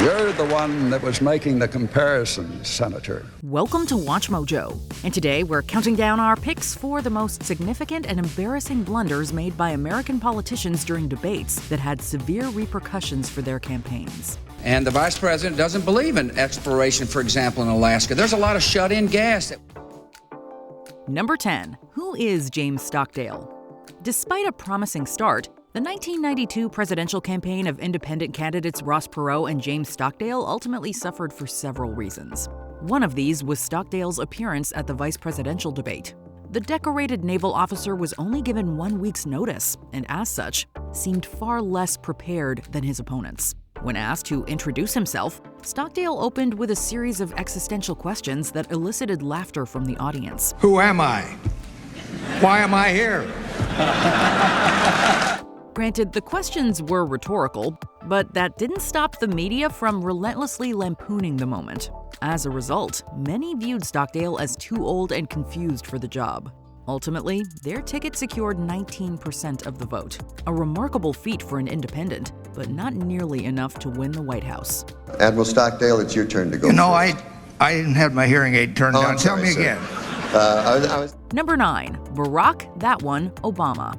You're the one that was making the comparisons, Senator. Welcome to WatchMojo, and today we're counting down our picks for the most significant and embarrassing blunders made by American politicians during debates that had severe repercussions for their campaigns. And the vice president doesn't believe in exploration, for example, in Alaska. There's a lot of shut-in gas. Number 10. Who is James Stockdale? Despite a promising start, the 1992 presidential campaign of independent candidates Ross Perot and James Stockdale ultimately suffered for several reasons. One of these was Stockdale's appearance at the vice presidential debate. The decorated naval officer was only given 1 week's notice, and as such, seemed far less prepared than his opponents. When asked to introduce himself, Stockdale opened with a series of existential questions that elicited laughter from the audience. Who am I? Why am I here? Granted, the questions were rhetorical, but that didn't stop the media from relentlessly lampooning the moment. As a result, many viewed Stockdale as too old and confused for the job. Ultimately, their ticket secured 19% of the vote, a remarkable feat for an independent, but not nearly enough to win the White House. Admiral Stockdale, it's your turn to go. You know, I didn't have my hearing aid turned on. I'm sorry, Tell me sir. Again. Number 9. Barack, that one, Obama.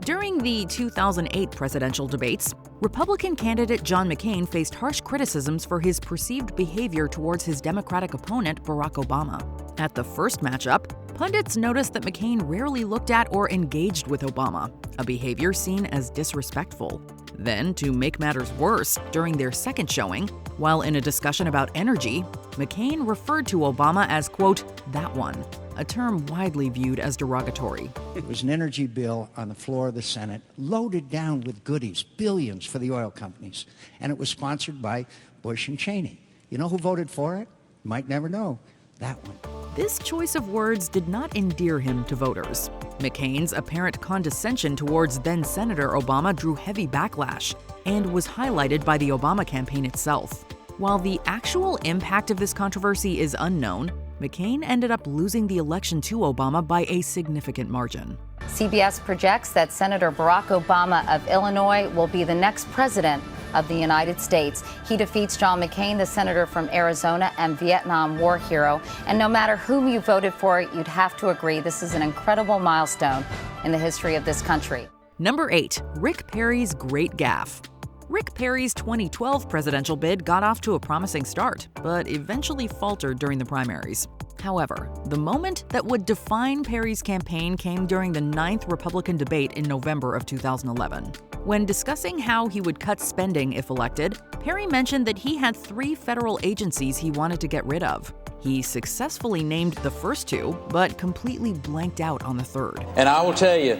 During the 2008 presidential debates, Republican candidate John McCain faced harsh criticisms for his perceived behavior towards his Democratic opponent, Barack Obama. At the first matchup, pundits noticed that McCain rarely looked at or engaged with Obama, a behavior seen as disrespectful. Then, to make matters worse, during their second showing, while in a discussion about energy, McCain referred to Obama as, quote, that one, a term widely viewed as derogatory. It was an energy bill on the floor of the Senate, loaded down with goodies, billions for the oil companies, and it was sponsored by Bush and Cheney. You know who voted for it? You might never know. That one. This choice of words did not endear him to voters. McCain's apparent condescension towards then-Senator Obama drew heavy backlash and was highlighted by the Obama campaign itself. While the actual impact of this controversy is unknown, McCain ended up losing the election to Obama by a significant margin. CBS projects that Senator Barack Obama of Illinois will be the next president of the United States. He defeats John McCain, the senator from Arizona and Vietnam War hero. And no matter whom you voted for, you'd have to agree this is an incredible milestone in the history of this country. Number 8. Rick Perry's Great Gaff. Rick Perry's 2012 presidential bid got off to a promising start, but eventually faltered during the primaries. However, the moment that would define Perry's campaign came during the 9th Republican debate in November of 2011. When discussing how he would cut spending if elected, Perry mentioned that he had 3 federal agencies he wanted to get rid of. He successfully named the first 2, but completely blanked out on the third. And I will tell you,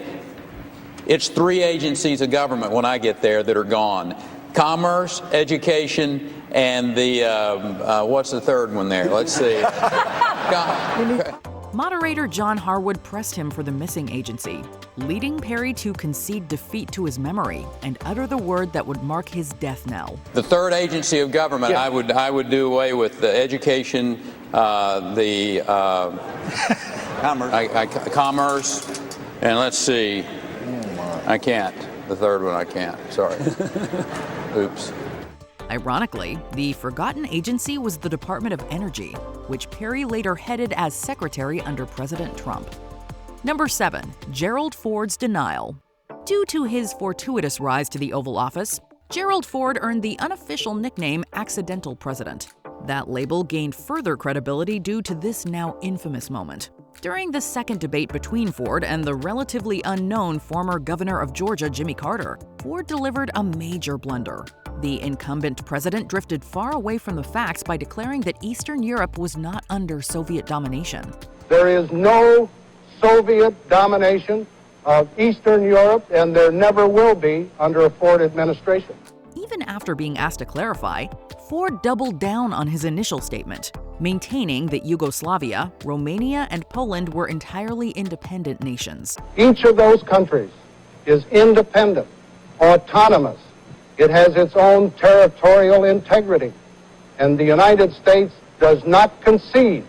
it's 3 agencies of government when I get there that are gone. Commerce, education, and the, what's the third one there? Let's see. Moderator John Harwood pressed him for the missing agency, leading Perry to concede defeat to his memory and utter the word that would mark his death knell. The third agency of government, I would do away with the education, the commerce, and let's see. I can't. The third one I can't. Sorry. Oops. Ironically, the forgotten agency was the Department of Energy, which Perry later headed as secretary under President Trump. Number 7. Gerald Ford's denial. Due to his fortuitous rise to the Oval Office, Gerald Ford earned the unofficial nickname Accidental President. That label gained further credibility due to this now infamous moment. During the second debate between Ford and the relatively unknown former governor of Georgia, Jimmy Carter, Ford delivered a major blunder. The incumbent president drifted far away from the facts by declaring that Eastern Europe was not under Soviet domination. There is no Soviet domination of Eastern Europe, and there never will be under a Ford administration. Even after being asked to clarify, Ford doubled down on his initial statement, maintaining that Yugoslavia, Romania, and Poland were entirely independent nations. Each of those countries is independent, autonomous. It has its own territorial integrity, and the United States does not concede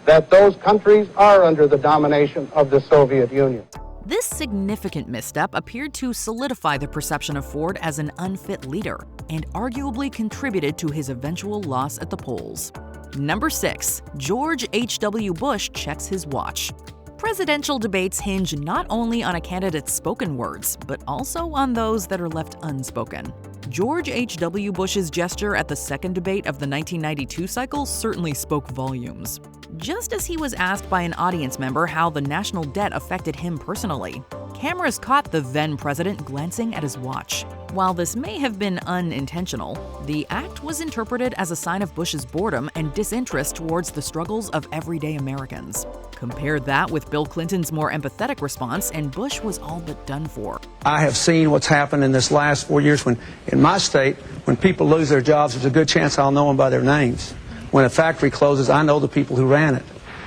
that those countries are under the domination of the Soviet Union. This significant misstep appeared to solidify the perception of Ford as an unfit leader and arguably contributed to his eventual loss at the polls. Number 6. George H.W. Bush checks his watch. Presidential debates hinge not only on a candidate's spoken words, but also on those that are left unspoken. George H.W. Bush's gesture at the second debate of the 1992 cycle certainly spoke volumes. Just as he was asked by an audience member how the national debt affected him personally, cameras caught the then president glancing at his watch. While this may have been unintentional, the act was interpreted as a sign of Bush's boredom and disinterest towards the struggles of everyday Americans. Compare that with Bill Clinton's more empathetic response, and Bush was all but done for. I have seen what's happened in this last 4 years when, in my state, when people lose their jobs, there's a good chance I'll know them by their names. When a factory closes, I know the people who ran it.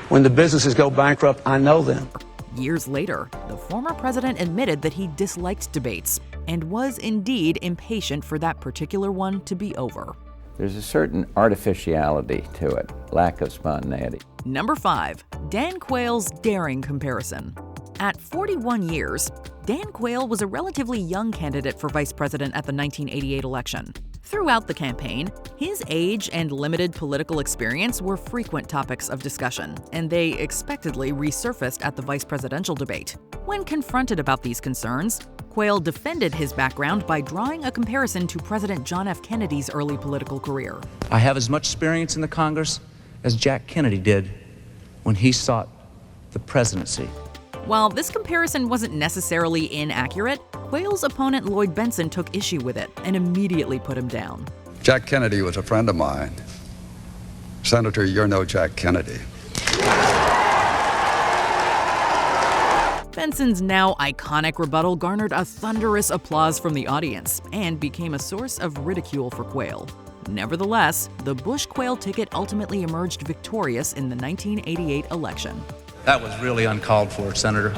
When the businesses go bankrupt, I know them. Years later, the former president admitted that he disliked debates and was indeed impatient for that particular one to be over. There's a certain artificiality to it, lack of spontaneity. Number 5. Dan Quails' daring comparison. At 41 years, Dan Quayle was a relatively young candidate for vice president at the 1988 election. Throughout the campaign, his age and limited political experience were frequent topics of discussion, and they expectedly resurfaced at the vice presidential debate. When confronted about these concerns, Quayle defended his background by drawing a comparison to President John F. Kennedy's early political career. I have as much experience in the Congress as Jack Kennedy did when he sought the presidency. While this comparison wasn't necessarily inaccurate, Quayle's opponent Lloyd Bentsen took issue with it and immediately put him down. Jack Kennedy was a friend of mine. Senator, you're no Jack Kennedy. Bentsen's now iconic rebuttal garnered a thunderous applause from the audience and became a source of ridicule for Quayle. Nevertheless, the Bush-Quayle ticket ultimately emerged victorious in the 1988 election. That was really uncalled for, Senator.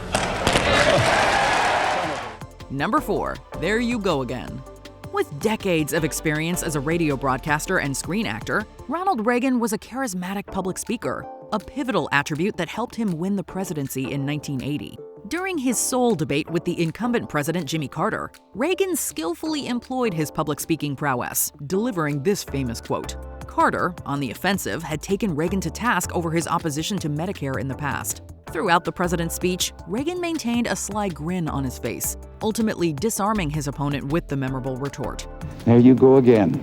Number 4. There you go again. With decades of experience as a radio broadcaster and screen actor, Ronald Reagan was a charismatic public speaker, a pivotal attribute that helped him win the presidency in 1980. During his sole debate with the incumbent president Jimmy Carter, Reagan skillfully employed his public speaking prowess, delivering this famous quote. Carter, on the offensive, had taken Reagan to task over his opposition to Medicare in the past. Throughout the president's speech, Reagan maintained a sly grin on his face, ultimately disarming his opponent with the memorable retort. There you go again.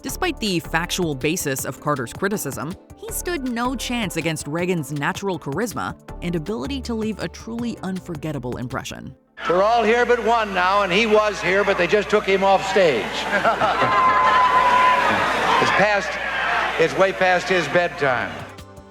Despite the factual basis of Carter's criticism, he stood no chance against Reagan's natural charisma and ability to leave a truly unforgettable impression. We're all here but one now, and he was here, but they just took him off stage. It's way past his bedtime.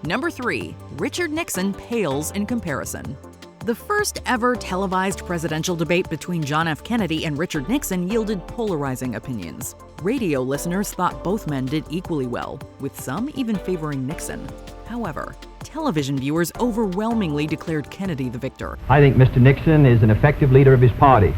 Number 3. Richard Nixon pales in comparison. The first ever televised presidential debate between John F. Kennedy and Richard Nixon yielded polarizing opinions. Radio listeners thought both men did equally well, with some even favoring Nixon. However, television viewers overwhelmingly declared Kennedy the victor. I think Mr. Nixon is an effective leader of his party.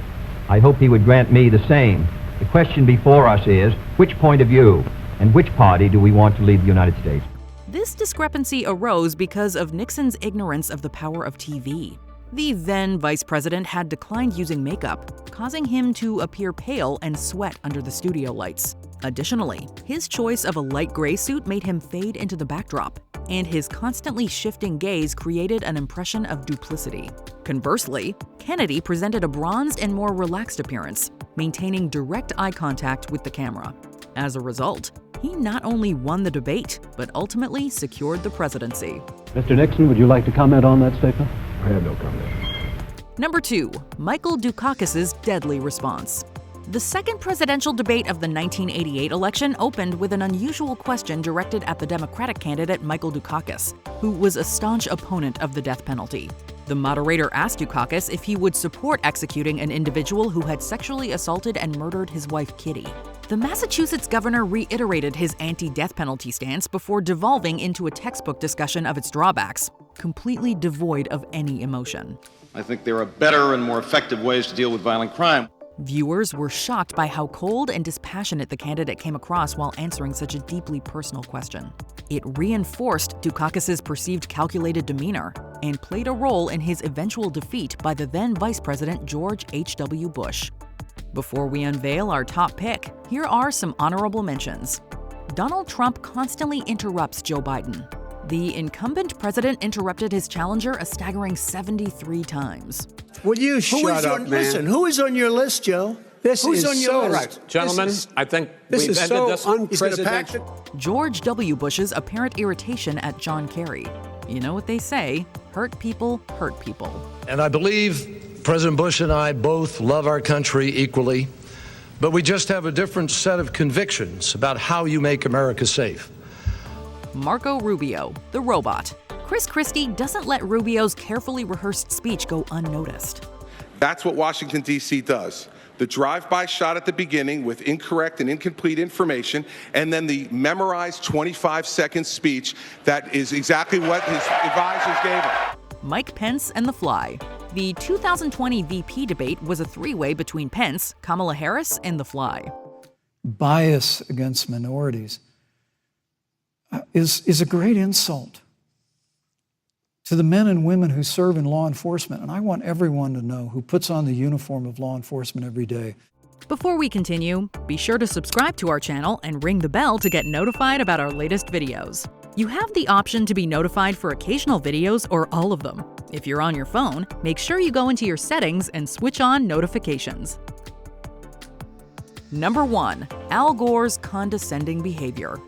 I hope he would grant me the same. The question before us is, which point of view and which party do we want to lead the United States? This discrepancy arose because of Nixon's ignorance of the power of TV. The then vice president had declined using makeup, causing him to appear pale and sweat under the studio lights. Additionally, his choice of a light gray suit made him fade into the backdrop, and his constantly shifting gaze created an impression of duplicity. Conversely, Kennedy presented a bronzed and more relaxed appearance, maintaining direct eye contact with the camera. As a result, he not only won the debate, but ultimately secured the presidency. Mr. Nixon, would you like to comment on that statement? I have no comment. Number 2. Michael Dukakis' deadly response. The second presidential debate of the 1988 election opened with an unusual question directed at the Democratic candidate Michael Dukakis, who was a staunch opponent of the death penalty. The moderator asked Dukakis if he would support executing an individual who had sexually assaulted and murdered his wife Kitty. The Massachusetts governor reiterated his anti-death penalty stance before devolving into a textbook discussion of its drawbacks, completely devoid of any emotion. I think there are better and more effective ways to deal with violent crime. Viewers were shocked by how cold and dispassionate the candidate came across while answering such a deeply personal question. It reinforced Dukakis' perceived calculated demeanor, and played a role in his eventual defeat by the then Vice President George H.W. Bush. Before we unveil our top pick, here are some honorable mentions. Donald Trump constantly interrupts Joe Biden. The incumbent president interrupted his challenger a staggering 73 times. Will you shut up, man? Listen, who is on your list, Joe? Who's on your list? Right. Gentlemen, I think this we've is ended so this. unprecedented. George W. Bush's apparent irritation at John Kerry. You know what they say, hurt people hurt people. And I believe President Bush and I both love our country equally, but we just have a different set of convictions about how you make America safe. Marco Rubio, the robot. Chris Christie doesn't let Rubio's carefully rehearsed speech go unnoticed. That's what Washington, D.C. does. The drive-by shot at the beginning with incorrect and incomplete information, and then the memorized 25-second speech that is exactly what his advisors gave him. Mike Pence and the Fly. The 2020 VP debate was a three-way between Pence, Kamala Harris, and the Fly. Bias against minorities is a great insult to the men and women who serve in law enforcement. And I want everyone to know who puts on the uniform of law enforcement every day. Before we continue, be sure to subscribe to our channel and ring the bell to get notified about our latest videos. You have the option to be notified for occasional videos or all of them. If you're on your phone, make sure you go into your settings and switch on notifications. Number 1. Al Gore's condescending behavior.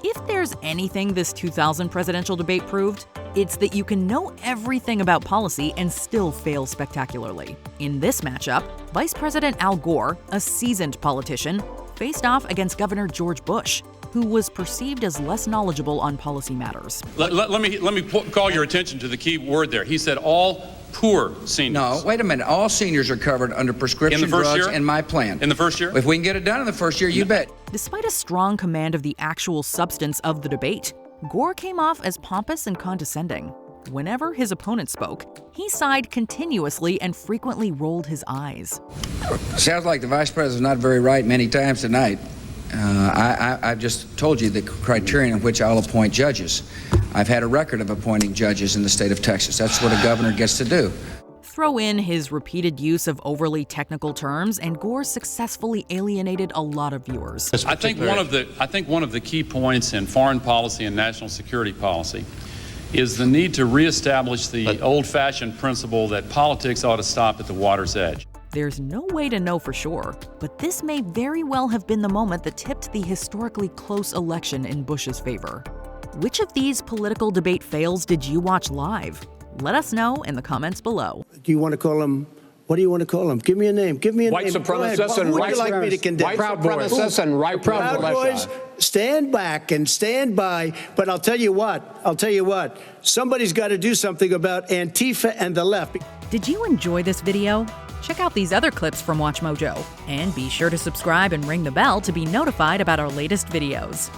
If there's anything this 2000 presidential debate proved, it's that you can know everything about policy and still fail spectacularly. In this matchup, Vice President Al Gore, a seasoned politician, faced off against Governor George Bush, who was perceived as less knowledgeable on policy matters. Let me call your attention to the key word there. He said all poor seniors. No, wait a minute. All seniors are covered under prescription drugs in my plan. In the first year? If we can get it done in the first year, you bet. Despite a strong command of the actual substance of the debate, Gore came off as pompous and condescending. Whenever his opponent spoke, he sighed continuously and frequently rolled his eyes. Sounds like the vice president's not very right many times tonight. I just told you the criterion in which I'll appoint judges. I've had a record of appointing judges in the state of Texas. That's what a governor gets to do. Throw in his repeated use of overly technical terms, and Gore successfully alienated a lot of viewers. I think one of the key points in foreign policy and national security policy is the need to reestablish the old-fashioned principle that politics ought to stop at the water's edge. There's no way to know for sure, but this may very well have been the moment that tipped the historically close election in Bush's favor. Which of these political debate fails did you watch live? Let us know in the comments below. Do you want to call him? What do you want to call him? Give me a name. Give me a White name. supremacists and who would you like me to condemn? White supremacists and right Proud Boys. Stand back and stand by. But I'll tell you what. Somebody's got to do something about Antifa and the left. Did you enjoy this video? Check out these other clips from WatchMojo, and be sure to subscribe and ring the bell to be notified about our latest videos.